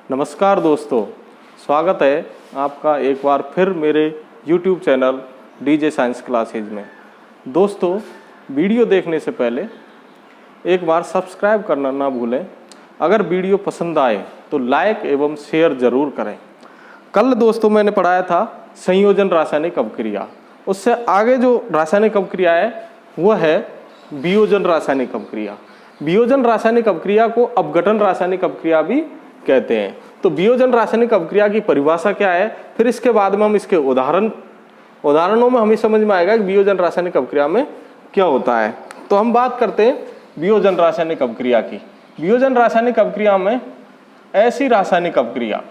नमस्कार दोस्तों, स्वागत है आपका एक बार फिर मेरे YouTube channel DJ science classes में। दोस्तों, वीडियो देखने से पहले एक बार सब्सक्राइब करना ना भूलें। अगर वीडियो पसंद आए तो लाइक एवं शेयर ज़रूर करें। कल दोस्तों मैंने पढ़ाया था संयोजन रासायनिक अभिक्रिया। उससे आगे जो रासायनिक अभिक्रिया है वह है वियोजन रासायनिक अभिक्रिया। वियोजन रासायनिक अभिक्रिया को अपघटन रासायनिक अभिक्रिया भी कहते हैं। तो वियोजन रासायनिक अभिक्रिया की परिभाषा क्या है, फिर इसके बाद में हम इसके उदाहरणों में हमें समझ में आएगा कि वियोजन रासायनिक अभिक्रिया में क्या होता है। तो हम बात करते हैं वियोजन रासायनिक अभिक्रिया की। वियोजन रासायनिक अभिक्रिया में ऐसी रासायनिक अभिक्रिया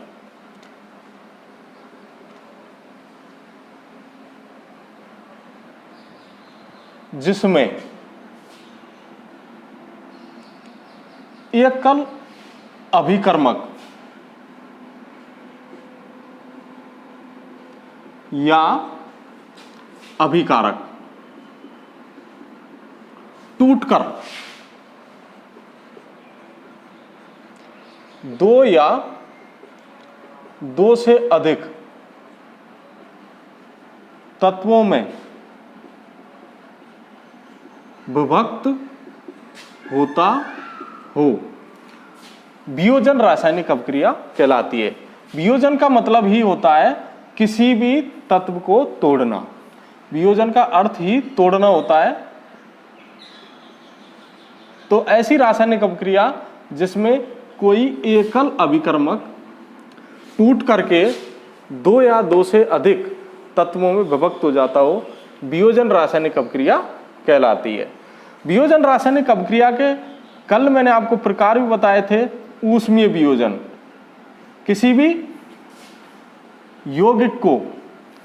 जिसमें एकल अभिकर्मक या अभिकारक टूटकर दो या दो से अधिक तत्वों में विभक्त होता हो, वियोजन रासायनिक अभिक्रिया कहलाती है। वियोजन का मतलब ही होता है किसी भी तत्व को तोड़ना। वियोजन का अर्थ ही तोड़ना होता है। तो ऐसी रासायनिक अभिक्रिया जिसमें कोई एकल अभिकर्मक टूट करके दो या दो से अधिक तत्वों में विभक्त हो जाता हो, वियोजन रासायनिक अभिक्रिया कहलाती है। वियोजन रासायनिक अभिक्रिया के कल मैंने आपको प्रकार भी बताए थे। ऊष्मीय वियोजन, किसी भी यौगिक को,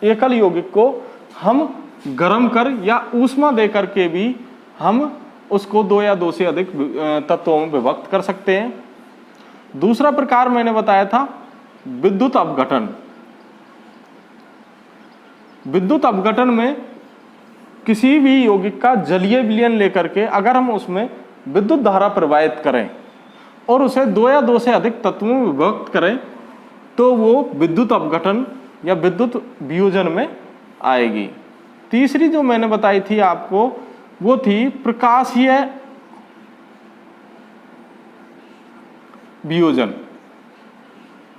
एकल यौगिक को हम गर्म कर या ऊष्मा दे करके भी हम उसको दो या दो से अधिक तत्वों में विभक्त कर सकते हैं। दूसरा प्रकार मैंने बताया था विद्युत अपघटन। विद्युत अपघटन में किसी भी यौगिक का जलीय विलयन लेकर के अगर हम उसमें विद्युत धारा प्रवाहित करें और उसे दो या दो से अधिक तत्वों में विभक्त करें तो वो विद्युत अपघटन या विद्युत वियोजन में आएगी। तीसरी जो मैंने बताई थी आपको वो थी प्रकाशीय वियोजन।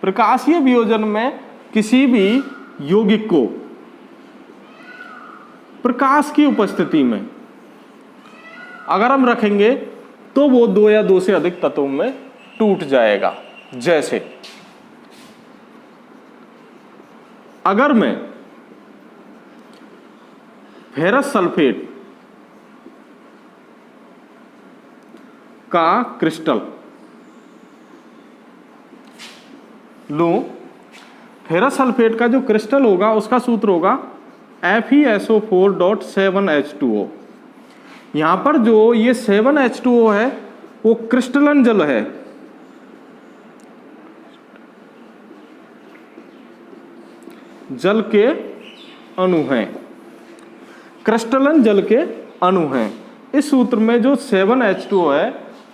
प्रकाशीय वियोजन में किसी भी यौगिक को प्रकाश की उपस्थिति में अगर हम रखेंगे तो वो दो या दो से अधिक तत्वों में टूट जाएगा। जैसे अगर मैं फेरस सल्फेट का क्रिस्टल लूं, फेरस सल्फेट का जो क्रिस्टल होगा उसका सूत्र होगा FeSO4.7H2O। यहां पर जो ये 7H2O है वो क्रिस्टलन जल है। जल के अणु हैं, क्रिस्टलन जल के अणु हैं। इस सूत्र में जो 7H2O है,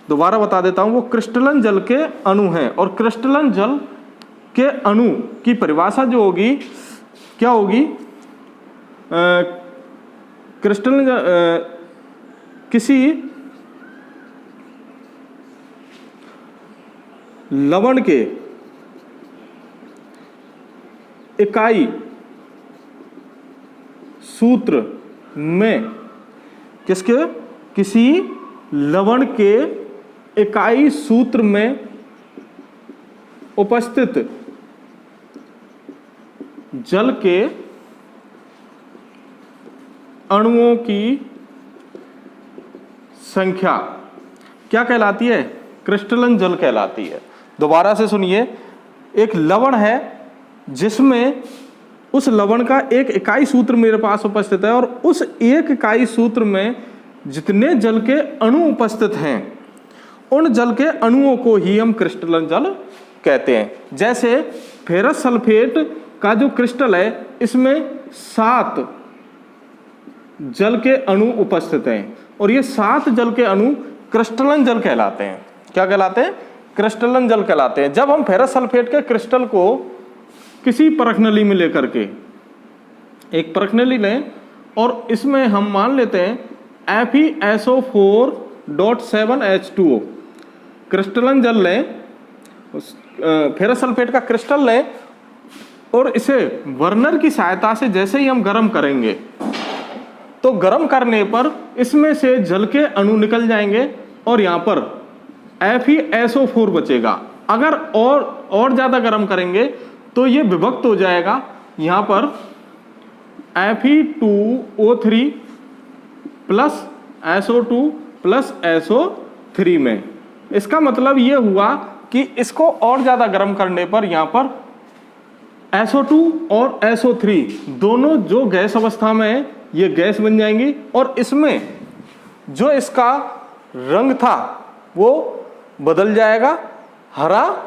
दोबारा बता देता हूं, वो क्रिस्टलन जल के अणु हैं। और क्रिस्टलन जल के अणु की परिभाषा जो होगी क्या होगी, क्रिस्टलन किसी लवण के इकाई सूत्र में किसी लवण के इकाई सूत्र में उपस्थित जल के अणुओं की संख्या क्या कहलाती है, क्रिस्टलन जल कहलाती है। दोबारा से सुनिए, एक लवण है जिसमें उस लवण का एक इकाई सूत्र मेरे पास उपस्थित है और उस एक इकाई सूत्र में जितने जल के अणु उपस्थित हैं उन जल के अणुओं को ही हम क्रिस्टलन जल कहते हैं। जैसे फेरस सल्फेट का जो क्रिस्टल है इसमें 7 जल के अणु उपस्थित हैं और ये 7 जल के अणु क्रिस्टलन जल कहलाते हैं। क्या कहलाते हैं? क्रिस्टलन जल कहलाते हैं। जब हम फेरस सल्फेट के क्रिस्टल को किसी परख नली में लेकर के, एक परख नली लें और इसमें हम मान लेते हैं FeSO4.7H2O क्रिस्टलन जल लें, फेरस सल्फेट का क्रिस्टल लें और इसे बर्नर की सहायता से जैसे ही हम गर्म करेंगे तो गर्म करने पर इसमें से जल के अणु निकल जाएंगे और यहाँ पर FeSO4 बचेगा। अगर और ज्यादा गर्म करेंगे तो ये विभक्त हो जाएगा यहाँ पर Fe2O3 plus SO2 plus SO3 में। इसका मतलब ये हुआ कि इसको और ज्यादा गर्म करने पर यहाँ पर SO2 और SO3 दोनों जो गैस अवस्था में है ये गैस बन जाएंगी और इसमें जो इसका रंग था वो बदल जाएगा, हरा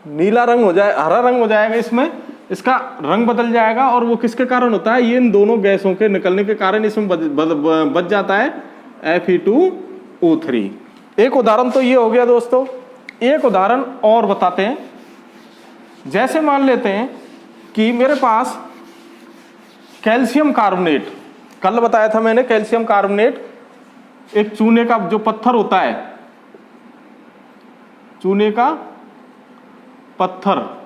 नीला रंग हो जाए, हरा रंग हो जाएगा, इसमें इसका रंग बदल जाएगा। और वो किसके कारण होता है? ये इन दोनों गैसों के निकलने के कारण इसमें बच जाता है Fe2O3। एक उदाहरण तो ये हो गया दोस्तों। एक उदाहरण और बताते हैं। जैसे मान लेते हैं कि मेरे पास कैल्शियम कार्बोनेट, कल बताया था मैंने, कैल्शियम कार्बोनेट एक चूने का जो पत्थर होता है, चूने का पत्थर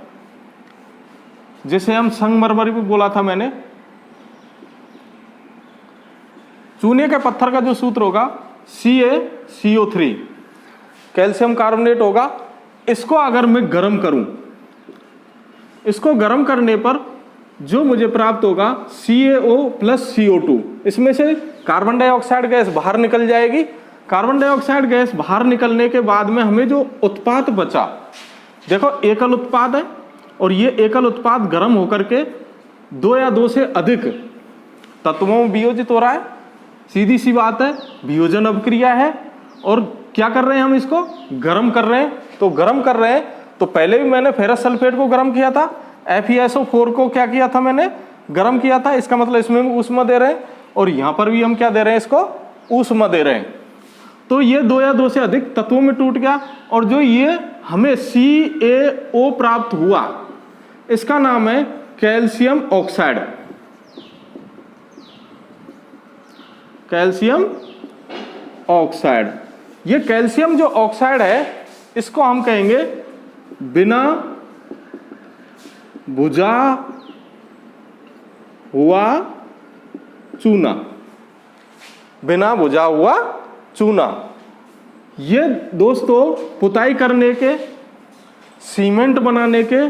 जिसे हम संगमरमर भी बोला था मैंने। चूने के पत्थर का जो सूत्र होगा CaCO3 कैल्शियम कार्बोनेट होगा। इसको अगर मैं गर्म करूं, इसको गर्म करने पर जो मुझे प्राप्त होगा CaO प्लस CO2, इसमें से कार्बन डाइऑक्साइड गैस बाहर निकल जाएगी। कार्बन डाइऑक्साइड गैस बाहर निकलने के बाद में हमें जो उत्पाद बचा, देखो एकल उत्पाद है और ये एकल उत्पाद गर्म होकर के दो या दो से अधिक तत्वों में वियोजित हो रहा है। सीधी सी बात है, वियोजन अभिक्रिया है। और क्या कर रहे हैं हम? इसको गर्म कर रहे हैं। तो गर्म कर रहे हैं तो पहले भी मैंने फेरस सल्फेट को गर्म किया था, FeSO4 को क्या किया था मैंने? गर्म किया था। इसका मतलब इसमें भी ऊष्मा दे रहे हैं और यहाँ पर भी हम क्या दे रहे हैं? इसको ऊष्मा दे रहे हैं। तो ये दो या दो से अधिक तत्वों में टूट गया और जो ये हमें CaO प्राप्त हुआ इसका नाम है कैल्शियम ऑक्साइड। Calcium oxide. ये कैल्शियम जो ऑक्साइड है इसको हम कहेंगे बिना बुझा हुआ चूना। बिना बुझा हुआ चूना। ये दोस्तों पुताई करने के, सीमेंट बनाने के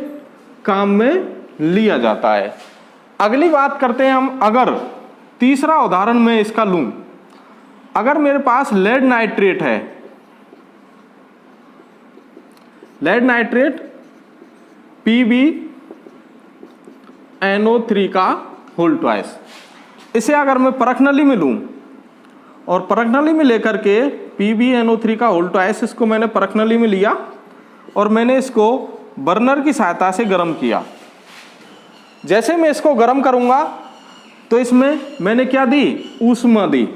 काम में लिया जाता है। अगली बात करते हैं हम। अगर तीसरा उदाहरण मैं इसका लूं, अगर मेरे पास लेड नाइट्रेट है, लेड नाइट्रेट PbNO3 का होल ट्वाइस, इसे अगर मैं परख नली में लूं और परख नली में लेकर के PbNO3 का होल ट्वाइस, इसको मैंने परख नली में लिया और मैंने इसको बर्नर की सहायता से गर्म किया। जैसे मैं इसको गर्म करूंगा तो इसमें मैंने क्या दी? ऊष्मा दी।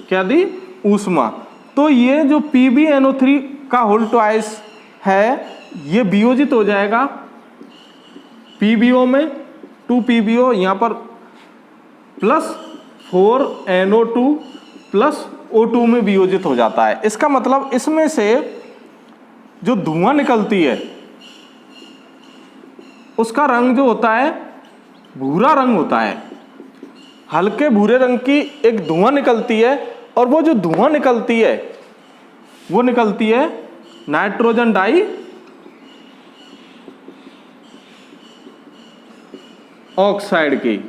क्या दी? ऊष्मा। तो ये जो PbNO3 का होल ट्वाइस है ये वियोजित हो जाएगा PbO में, 2PbO यहाँ पर प्लस 4NO2 प्लस O2 में वियोजित हो जाता है। इसका मतलब इसमें से जो धुआं निकलती है उसका रंग जो होता है भूरा रंग होता है। हल्के भूरे रंग की एक धुआं निकलती है और वो जो धुआं निकलती है वो निकलती है नाइट्रोजन डाई ऑक्साइड की।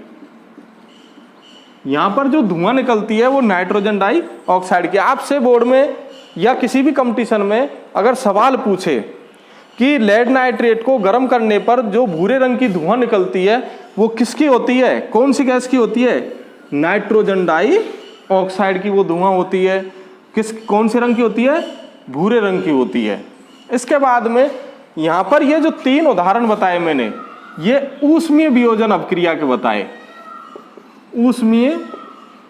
यहां पर जो धुआं निकलती है वो नाइट्रोजन डाई ऑक्साइड की। आपसे बोर्ड में या किसी भी कंपटीशन में अगर सवाल पूछे कि लेड नाइट्रेट को गर्म करने पर जो भूरे रंग की धुआं निकलती है वो किसकी होती है? कौन सी गैस की होती है? नाइट्रोजन डाई ऑक्साइड की वो धुआं होती है। कौन से रंग की होती है? भूरे रंग की होती है। इसके बाद में यहां पर ये जो तीन उदाहरण बताए मैंने, ये ऊष्मीय वियोजन अभिक्रिया के बताए। ऊष्मीय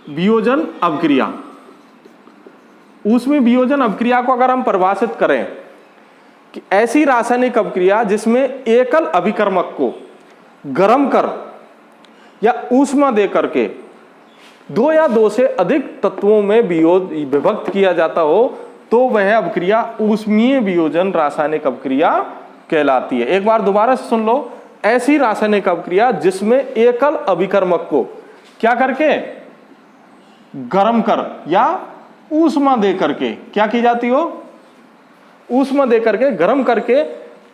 वियोजन अभिक्रिया। ऊष्मीय वियोजन अभिक्रिया को अगर हम परिभाषित करें कि ऐसी रासायनिक अभिक्रिया जिसमें एकल अभिकर्मक को गर्म कर या ऊष्मा दे करके दो या दो से अधिक तत्वों में विभक्त किया जाता हो तो वह अभिक्रिया ऊष्मीय वियोजन रासायनिक अभिक्रिया कहलाती है। एक बार दोबारा से सुन लो, ऐसी रासायनिक अभिक्रिया जिसमें एकल अभिकर्मक को क्या करके गर्म कर या ऊष्मा दे करके क्या की जाती हो, ऊष्मा दे करके गर्म करके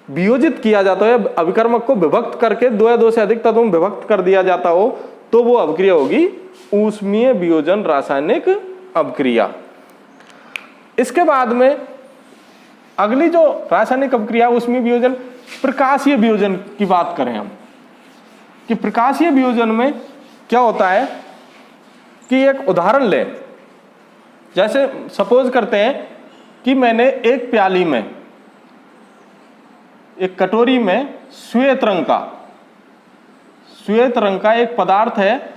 वियोजित किया जाता है, अभिकर्मक को विभक्त करके दो या दो से अधिक तत्वों में विभक्त कर दिया जाता हो तो वो अभिक्रिया होगी ऊष्मीय वियोजन रासायनिक अभिक्रिया। इसके बाद में अगली जो रासायनिक अभिक्रिया ऊष्मीय वियोजन प्रकाशीय वियोजन की बात करें हम, कि प्रकाशीय वियोजन में क्या होता है कि एक उदाहरण लें। जैसे सपोज करते हैं कि मैंने एक प्याली में, एक कटोरी में श्वेत रंग का एक पदार्थ है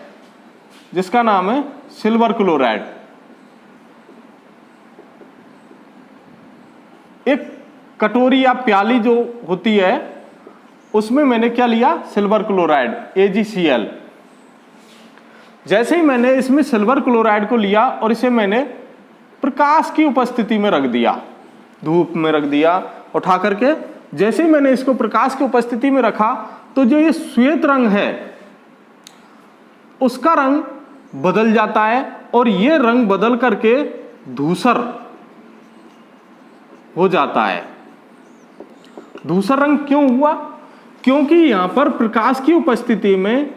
जिसका नाम है सिल्वर क्लोराइड। एक कटोरी या प्याली जो होती है उसमें मैंने क्या लिया, सिल्वर क्लोराइड AgCl। जैसे ही मैंने इसमें सिल्वर क्लोराइड को लिया और इसे मैंने प्रकाश की उपस्थिति में रख दिया, धूप में रख दिया उठा करके, जैसे ही मैंने इसको प्रकाश की उपस्थिति में रखा तो जो ये श्वेत रंग है उसका रंग बदल जाता है और ये रंग बदल करके धूसर हो जाता है। धूसर रंग क्यों हुआ? क्योंकि यहां पर प्रकाश की उपस्थिति में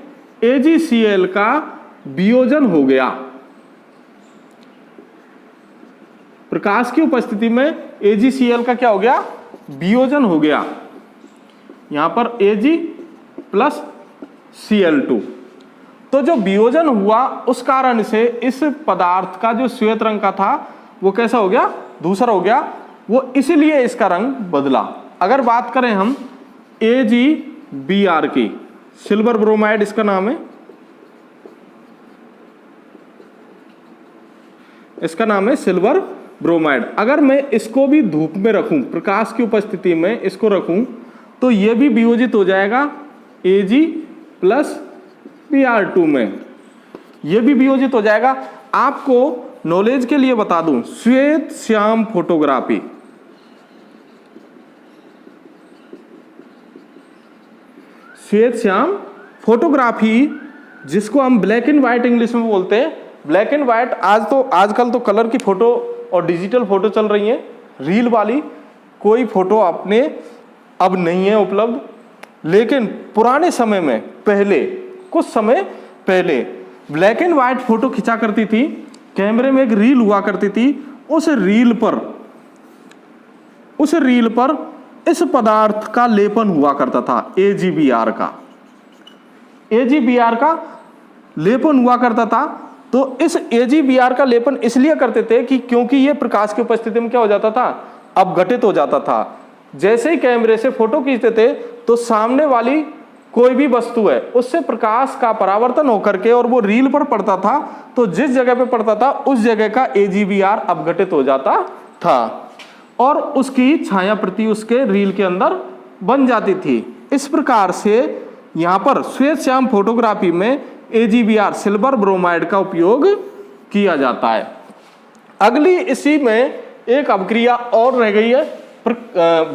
AgCl का वियोजन हो गया। प्रकाश की उपस्थिति में AgCl का क्या हो गया, वियोजन हो गया। यहां पर Ag प्लस Cl2, तो जो वियोजन हुआ उस कारण से इस पदार्थ का जो श्वेत रंग का था वो कैसा हो गया, धूसर हो गया, वो इसीलिए इसका रंग बदला। अगर बात करें हम AgBr की, सिल्वर ब्रोमाइड इसका नाम है, इसका नाम है सिल्वर ब्रोमाइड। अगर मैं इसको भी धूप में रखूं, प्रकाश की उपस्थिति में इसको रखूं तो यह भी वियोजित हो जाएगा Ag प्लस Br2 में, यह भी वियोजित हो जाएगा। आपको नॉलेज के लिए बता दूं, श्वेत श्याम फोटोग्राफी, श्वेत श्याम फोटोग्राफी जिसको हम ब्लैक एंड व्हाइट इंग्लिश में बोलते हैं, ब्लैक एंड व्हाइट आजकल तो कलर की फोटो और डिजिटल फोटो चल रही है, रील वाली कोई फोटो अपने अब नहीं है उपलब्ध, लेकिन पुराने समय में पहले, कुछ समय पहले ब्लैक एंड व्हाइट फोटो खिंचा करती थी, कैमरे में एक रील हुआ करती थी, उस रील पर इस पदार्थ का लेपन हुआ करता था, AgBr का लेपन हुआ करता था। तो इस AgBr का लेपन इसलिए करते थे कि क्योंकि ये प्रकाश की उपस्थिति में क्या हो जाता था, अपघटित हो जाता था। जैसे ही कैमरे से फोटो खींचते थे तो सामने वाली कोई भी वस्तु है उससे प्रकाश का परावर्तन होकर के और वो रील पर पड़ता था, तो जिस जगह पे पड़ता था उस जगह का AgBr अपघटित हो जाता था और उसकी छाया प्रति उसके रील के अंदर बन जाती थी। इस प्रकार से यहाँ पर श्वेत श्याम फोटोग्राफी में AgBr सिल्वर ब्रोमाइड का उपयोग किया जाता है। अगली इसी में एक अभिक्रिया और रह गई है,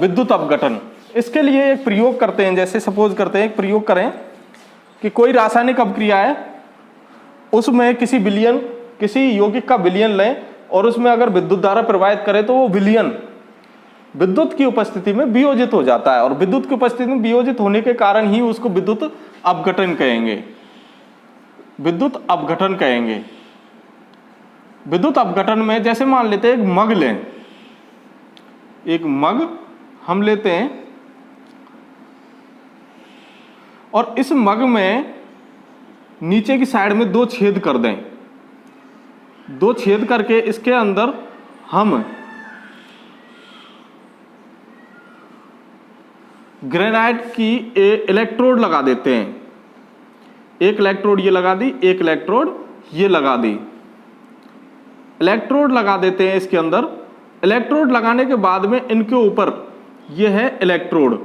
विद्युत अपघटन। इसके लिए एक प्रयोग करते हैं, जैसे सपोज करते हैं, एक प्रयोग करें कि कोई रासायनिक अभिक्रिया है, उसमें किसी यौगिक का विलयन लें और उसमें अगर विद्युत धारा प्रवाहित करें तो वो विलयन विद्युत की उपस्थिति में वियोजित हो जाता है और विद्युत की उपस्थिति में वियोजित होने के कारण ही उसको विद्युत अपघटन कहेंगे। विद्युत अपघटन कहेंगे। विद्युत अपघटन में जैसे मान लेते हैं एक मग लें, एक मग हम लेते हैं और इस मग में नीचे की साइड में 2 छेद कर दें। 2 छेद करके इसके अंदर हम ग्रेनाइट की इलेक्ट्रोड लगा देते हैं। एक इलेक्ट्रोड ये लगा दी, एक इलेक्ट्रोड ये लगा दी। इलेक्ट्रोड लगा देते हैं इसके अंदर। इलेक्ट्रोड लगाने के बाद में इनके ऊपर ये है इलेक्ट्रोड।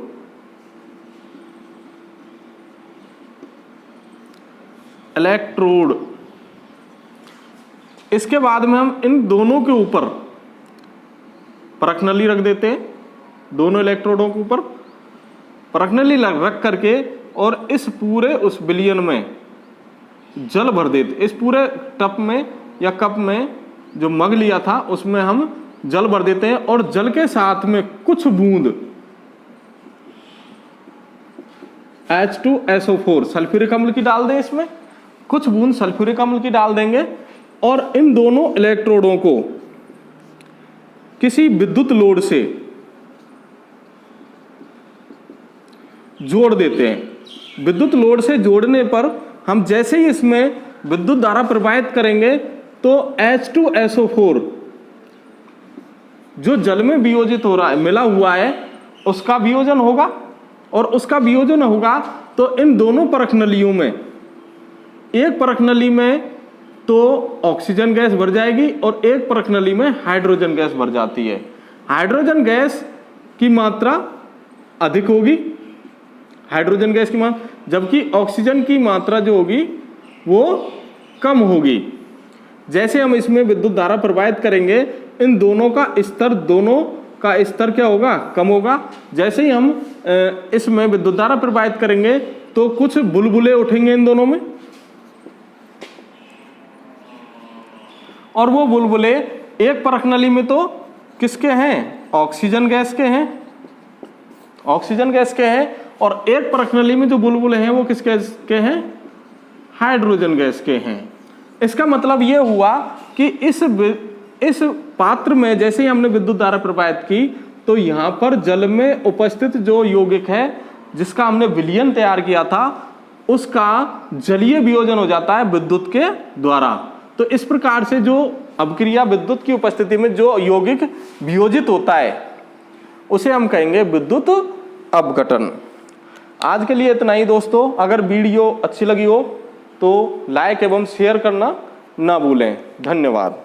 इलेक्ट्रोड। इसके बाद में हम इन दोनों के ऊपर परख नली रख देते हैं, दोनों इलेक्ट्रोडों के ऊपर परख नली रख करके, और इस पूरे उस विलयन में जल भर देते। इस पूरे टप में या कप में जो मग लिया था उसमें हम जल भर देते हैं, और जल के साथ में कुछ बूंद H2SO4 सल्फ्यूरिक अम्ल की डाल दें। इसमें कुछ बूंद सल्फ्यूरिक अम्ल की डाल देंगे, और इन दोनों इलेक्ट्रोडों को किसी विद्युत लोड से जोड़ देते हैं। विद्युत लोड से जोड़ने पर हम जैसे ही इसमें विद्युत धारा प्रवाहित करेंगे तो H2SO4 जो जल में वियोजित हो रहा है, मिला हुआ है, उसका वियोजन होगा, और उसका वियोजन होगा तो इन दोनों परख नलियों में, एक परख नली में तो ऑक्सीजन गैस भर जाएगी और एक परख नली में हाइड्रोजन गैस भर जाती है। हाइड्रोजन गैस की मात्रा अधिक होगी, हाइड्रोजन गैस की मात्रा, जबकि ऑक्सीजन की मात्रा जो होगी वो कम होगी। जैसे हम इसमें विद्युत धारा प्रवाहित करेंगे, इन दोनों का स्तर क्या होगा? कम होगा। जैसे ही हम इसमें विद्युत धारा प्रवाहित करेंगे तो कुछ बुलबुले उठेंगे इन दोनों में, और वो बुलबुले एक परख नली में तो किसके हैं? ऑक्सीजन गैस के हैं, ऑक्सीजन गैस के हैं, और एक परख नली में जो बुलबुले हैं वो किस गैस के हैं? हाइड्रोजन गैस के हैं। इसका मतलब ये हुआ कि इस पात्र में जैसे ही हमने विद्युत धारा प्रवाहित की तो यहाँ पर जल में उपस्थित जो यौगिक है जिसका हमने विलयन तैयार किया था, उसका जलीय वियोजन हो जाता है विद्युत के द्वारा। तो इस प्रकार से जो अपक्रिया विद्युत की उपस्थिति में जो यौगिक वियोजित होता है उसे हम कहेंगे विद्युत अपघटन। आज के लिए इतना ही दोस्तों। अगर वीडियो अच्छी लगी हो तो लाइक एवं शेयर करना ना भूलें। धन्यवाद।